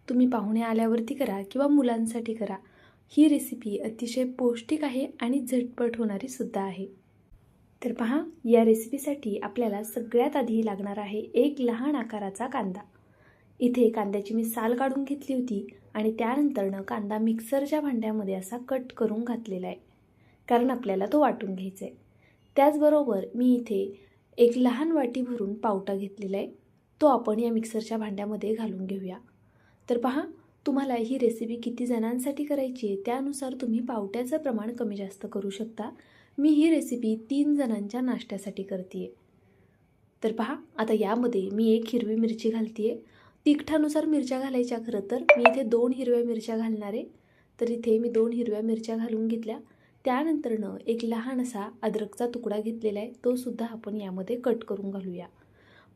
तुम्ही पाहुणे आल्यावरती करा किंवा मुलांसाठी करा. ही रेसिपी अतिशय पौष्टिक आहे आणि झटपट होणारी सुद्धा आहे. तर पहा, या रेसिपीसाठी आपल्याला सगळ्यात आधी लागणार आहे एक लहान आकाराचा कांदा. इथे कांद्याची मी साल काढून घेतली होती आणि त्यानंतरनं कांदा मिक्सरच्या भांड्यामध्ये असा कट करून घातलेला आहे, कारण आपल्याला तो वाटून घ्यायचा आहे. त्याचबरोबर मी इथे एक लहान वाटी भरून पावटा घेतलेला आहे, तो आपण या मिक्सरच्या भांड्यामध्ये घालून घेऊया. तर पहा, तुम्हाला ही रेसिपी किती जणांसाठी करायची आहे त्यानुसार तुम्ही पावट्याचं प्रमाण कमी जास्त करू शकता. मी ही रेसिपी 3 जणांच्या नाश्त्यासाठी करते आहे. तर पहा, आता यामध्ये मी एक हिरवी मिरची घालते आहे. तिखटानुसार मिरच्या घालायच्या. खरं तर मी इथे 2 हिरव्या मिरच्या घालणार आहे. तर इथे मी 2 हिरव्या मिरच्या घालून घेतल्या. त्यानंतरनं एक लहान असा अद्रकचा तुकडा घेतलेला आहे, तो सुद्धा आपण यामध्ये कट करून घालूया.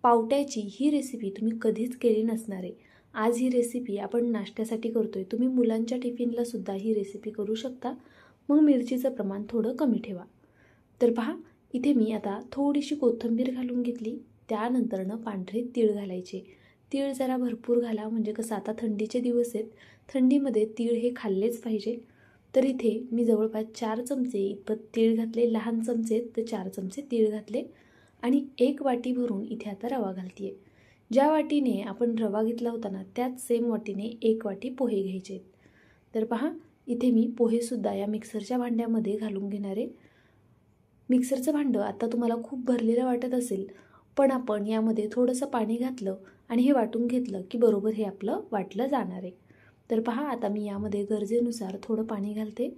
पावट्याची ही रेसिपी तुम्ही कधीच केली नसणार आहे. आज ही रेसिपी आपण नाश्त्यासाठी करतोय. तुम्ही मुलांच्या टिफिनला सुद्धा ही रेसिपी करू शकता. मग मिरचीचं प्रमाण थोडं कमी ठेवा. तर पहा, इथे मी आता थोडीशी कोथिंबीर घालून घेतली. त्यानंतरनं पांढरे तीळ घालायचे. तीळ जरा भरपूर घाला, म्हणजे कसं आता थंडीचे दिवस आहेत, थंडीमध्ये तीळ हे खाल्लेच पाहिजे. तर इथे मी जवळपास 4 चमचे इतपत तीळ घातले. लहान चमचे आहेत तर 4 चमचे तीळ घातले आणि 1 वाटी भरून इथे आता रवा घालते आहे. ज्या वाटीने आपण रवा घेतला होता ना, त्याच सेम वाटीने 1 वाटी पोहे घ्यायचे आहेत. तर पहा, इथे मी पोहेसुद्धा या मिक्सरच्या भांड्यामध्ये घालून घेणार आहे. मिक्सरचं भांडं आता तुम्हाला खूप भरलेलं वाटत असेल, पण आपण यामध्ये थोडंसं पाणी घातलं आणि हे वाटून घेतलं की बरोबर हे आपलं वाटलं जाणार आहे. तर पहा, आता मी यामध्ये गरजेनुसार थोडं पाणी घालते.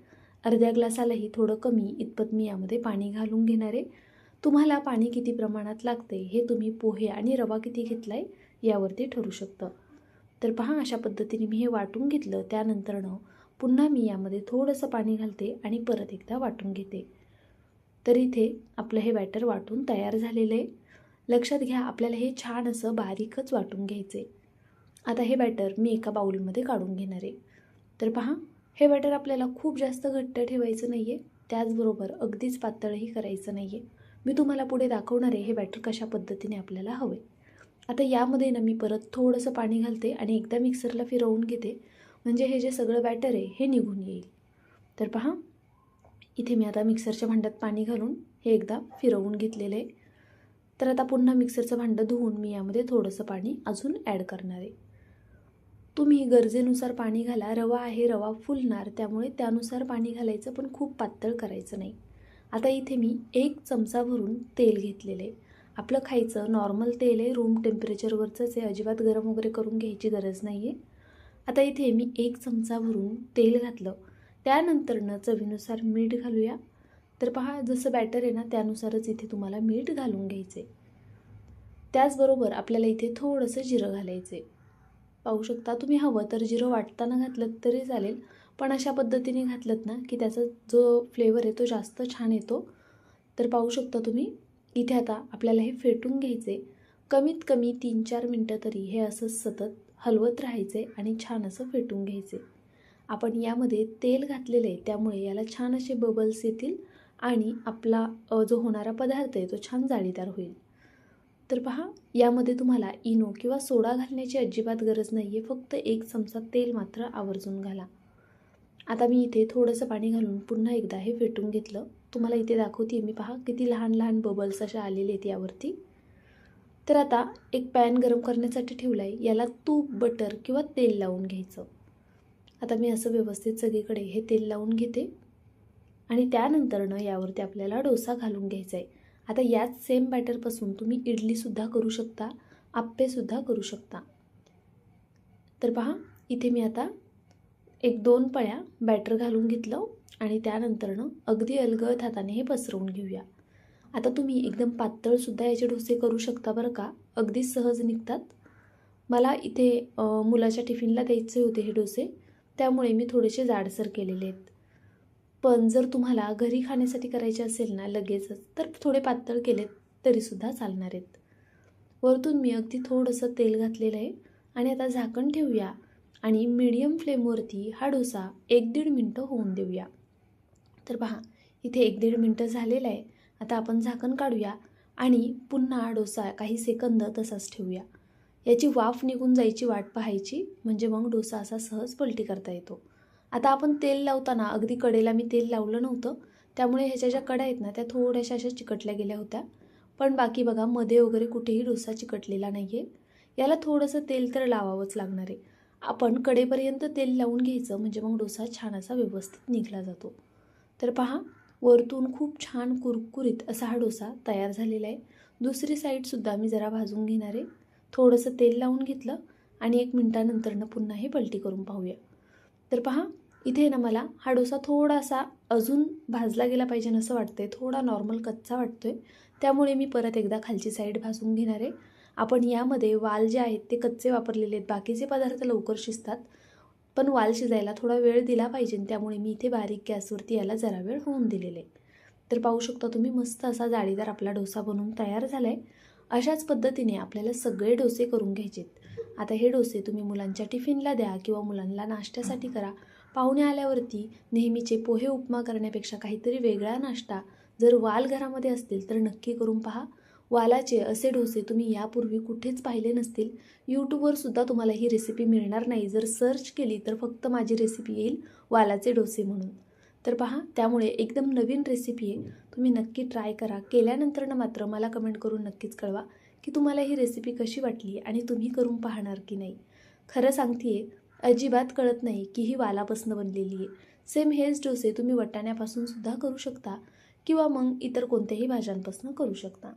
अर्ध्या ग्लासालाही थोडं कमी इतपत मी यामध्ये पाणी घालून घेणार आहे. तुम्हाला पाणी किती प्रमाणात लागते हे तुम्ही पोहे आणि रवा किती घेतला आहे यावरती ठरू शकतं. तर पहा, अशा पद्धतीने मी हे वाटून घेतलं. त्यानंतरनं पुन्हा मी यामध्ये थोडंसं पाणी घालते आणि परत एकदा वाटून घेते. तर इथे आपलं हे बॅटर वाटून तयार झालेलं आहे. लक्षात घ्या, आपल्याला हे छान असं बारीकच वाटून घ्यायचं आहे. आता हे बॅटर मी एका बाउलमध्ये काढून घेणार आहे. तर पहा, हे बॅटर आपल्याला खूप जास्त घट्ट ठेवायचं नाही आहे, त्याचबरोबर अगदीच पातळही करायचं नाही आहे. मी तुम्हाला पुढे दाखवणार आहे हे बॅटर कशा पद्धतीने आपल्याला हवं आहे. आता यामध्ये ना मी परत थोडंसं पाणी घालते आणि एकदा मिक्सरला फिरवून घेते, म्हणजे हे जे सगळं बॅटर आहे हे निघून येईल. तर पहा, इथे मी आता मिक्सरच्या भांड्यात पाणी घालून हे एकदा फिरवून घेतलेलं आहे. तर आता पुन्हा मिक्सरचं भांडं धुवून मी यामध्ये थोडंसं पाणी अजून ॲड करणार आहे. तुम्ही गरजेनुसार पाणी घाला. रवा आहे, रवा फुलणार, त्यामुळे त्यानुसार पाणी घालायचं, पण खूप पातळ करायचं नाही. आता इथे मी 1 चमचा भरून तेल घेतलेलं आहे. आपलं खायचं नॉर्मल तेल आहे, रूम टेम्परेचरवरचंच आहे, अजिबात गरम वगैरे करून घ्यायची गरज नाही आहे. आता इथे मी 1 चमचा भरून तेल घातलं. त्यानंतरनं चवीनुसार मीठ घालूया. तर पहा, जसं बॅटर आहे ना त्यानुसारच इथे तुम्हाला मीठ घालून घ्यायचं आहे. त्याचबरोबर आपल्याला इथे थोडंसं जिरं घालायचं आहे. पाहू शकता, तुम्ही हवं तर जिरं वाटताना घातलं तरी चालेल, पण अशा पद्धतीने घातलं ना की त्याचा जो फ्लेवर आहे तो जास्त छान येतो. तर पाहू शकता तुम्ही, इथे आता आपल्याला हे फेटून घ्यायचे. कमीत कमी 3-4 मिनटं तरी हे असं सतत हलवत राहायचे आणि छान असं फेटून घ्यायचे. आपण यामध्ये तेल घातलेलं आहे, त्यामुळे याला छान असे बबल्स येतील आणि आपला जो होणारा पदार्थ आहे तो छान जाळीदार होईल. तर पहा, यामध्ये तुम्हाला इनो किंवा सोडा घालण्याची अजिबात गरज नाही आहे, फक्त 1 चमचा तेल मात्र आवर्जून घाला. आता मी इथे थोडंसं पाणी घालून पुन्हा एकदा हे फेटून घेतलं. तुम्हाला इथे दाखवते मी, पहा किती लहान लहान बबल्स असे आलेले आहेत यावरती. तर आता एक पॅन गरम करण्यासाठी ठेवला आहे, याला तूप, बटर किंवा तेल लावून घ्यायचं. आता मी असं व्यवस्थित सगळीकडे हे तेल लावून घेते आणि त्यानंतरनं यावरती आपल्याला डोसा घालून घ्यायचा आहे. आता याच सेम बॅटरपासून तुम्ही इडलीसुद्धा करू शकता, आप्पेसुद्धा करू शकता. तर पहा, इथे मी आता 1-2 पळ्या बॅटर घालून घेतलं आणि त्यानंतरनं अगदी अलगद हाताने हे पसरवून घेऊया. आता तुम्ही एकदम पातळसुद्धा याचे डोसे करू शकता बरं का, अगदी सहज निघतात. मला इथे मुलाच्या टिफिनला द्यायचे होते हे डोसे, त्यामुळे मी थोडेसे जाडसर केलेले आहेत. पण जर तुम्हाला घरी खाण्यासाठी करायचे असेल ना लगेचच, तर थोडे पातळ केलेत तरीसुद्धा चालणार आहेत. वरतून मी अगदी थोडंसं तेल घातलेलं आहे आणि आता झाकण ठेवूया आणि मीडियम फ्लेमवरती हा डोसा 1-1.5 मिनटं होऊन देऊया. तर पहा, इथे 1-1.5 मिनटं झालेलं आहे. आता आपण झाकण काढूया आणि पुन्हा डोसा काही सेकंद तसाच ठेवूया. याची वाफ निघून जायची वाट पाहायची, म्हणजे मग डोसा असा सहज पलटी करता येतो. आता आपण तेल लावताना अगदी कडेला मी तेल लावलं नव्हतं, त्यामुळे ह्याच्या ज्या कडा आहेत ना त्या थोड्याशा अशा चिकटल्या गेल्या होत्या. पण बाकी बघा मध्ये वगैरे कुठेही डोसा चिकटलेला नाही आहे. याला थोडंसं तेल तर लावावंच लागणार आहे. आपण कडेपर्यंत तेल लावून घ्यायचं, म्हणजे मग डोसा छान असा व्यवस्थित निघला जातो. तर पहा, वरतून खूप छान कुरकुरीत असा हा डोसा तयार झालेला आहे. दुसरी साईडसुद्धा मी जरा भाजून घेणार आहे. थोडंसं तेल लावून घेतलं आणि 1 मिनिटानंतरनं पुन्हा हे पलटी करून पाहूया. तर पहा, इथे ना मला हा डोसा थोडासा अजून भाजला गेला पाहिजे असं वाटतंय, थोडा नॉर्मल कच्चा वाटतोय. त्यामुळे मी परत एकदा खालची साईड भाजून घेणार आहे. आपण यामध्ये वाल जे आहेत ते कच्चे वापरलेले आहेत, बाकीचे पदार्थ लवकर शिजतात, पण वाल शिजायला थोडा वेळ दिला पाहिजे, त्यामुळे मी इथे बारीक गॅसवरती याला जरा वेळ होऊन दिलेले आहे. तर पाहू शकता तुम्ही, मस्त असा जाळीदार आपला डोसा बनवून तयार झाला आहे. अशाच पद्धतीने आपल्याला सगळे डोसे करून घ्यायचे. आता हे डोसे तुम्ही मुलांच्या टिफिनला द्या किंवा मुलांना नाश्त्यासाठी करा. पाहुणे आल्यावरती नेहमीचे पोहे उपमा करण्यापेक्षा काहीतरी वेगळा नाश्ता जर वाल घरामध्ये असतील तर नक्की करून पहा. वालाचे असे डोसे तुम्ही यापूर्वी कुठेच पाहिले नसतील. यूट्यूबवर सुद्धा तुम्हाला ही रेसिपी मिळणार नाही. जर सर्च केली तर फक्त माझी रेसिपी येईल वालाचे डोसे म्हणून. तर पहा, त्यामुळे एकदम नवीन रेसिपी आहे, तुम्ही नक्की ट्राय करा. केल्यानंतर मात्र मला कमेंट करून नक्कीच कळवा की तुम्हाला ही रेसिपी कशी वाटली आणि तुम्ही करून पाहणार की नाही. खरं सांगते, अजिबात कळत नाही की ही वालापासून बनलेली आहे. सेम हेच डोसे तुम्ही वाटाण्यापासून सुद्धा करू शकता किंवा मग इतर कोणत्याही भाज्यांपासून करू शकता.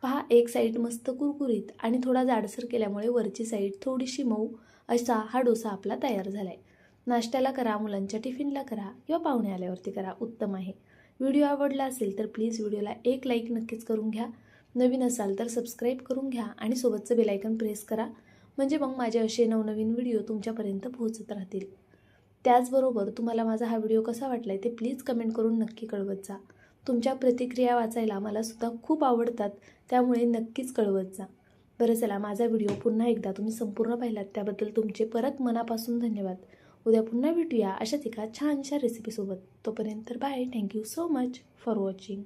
पहा, एक साईड मस्त कुरकुरीत आणि थोडा जाडसर केल्यामुळे वरची साईड थोडीशी मऊ असा हा डोसा आपला तयार झाला आहे. नाश्त्याला करा, मुलांच्या टिफिनला करा किंवा पाहुणे आल्यावरती करा, उत्तम आहे. व्हिडिओ आवडला असेल तर प्लीज व्हिडिओला एक लाईक नक्कीच करून घ्या. नवीन असाल तर सबस्क्राईब करून घ्या आणि सोबतचं बेलायकन प्रेस करा, म्हणजे मग माझे असे नवनवीन व्हिडिओ तुमच्यापर्यंत पोहोचत राहतील. त्याचबरोबर तुम्हाला माझा हा व्हिडिओ कसा वाटला आहे ते प्लीज कमेंट करून नक्की कळवत जा. तुमच्या प्रतिक्रिया वाचायला मला सुद्धा खूप आवडतात, त्यामुळे नक्कीच कळवत जा. बरं चला, माझा व्हिडिओ पुन्हा एकदा तुम्ही संपूर्ण पाहिलात त्याबद्दल तुमचे परत मनापासून धन्यवाद. उद्या पुन्हा भेटूया अशाच एका छानशा रेसिपीसोबत. तोपर्यंत bye. Thank you so much for watching.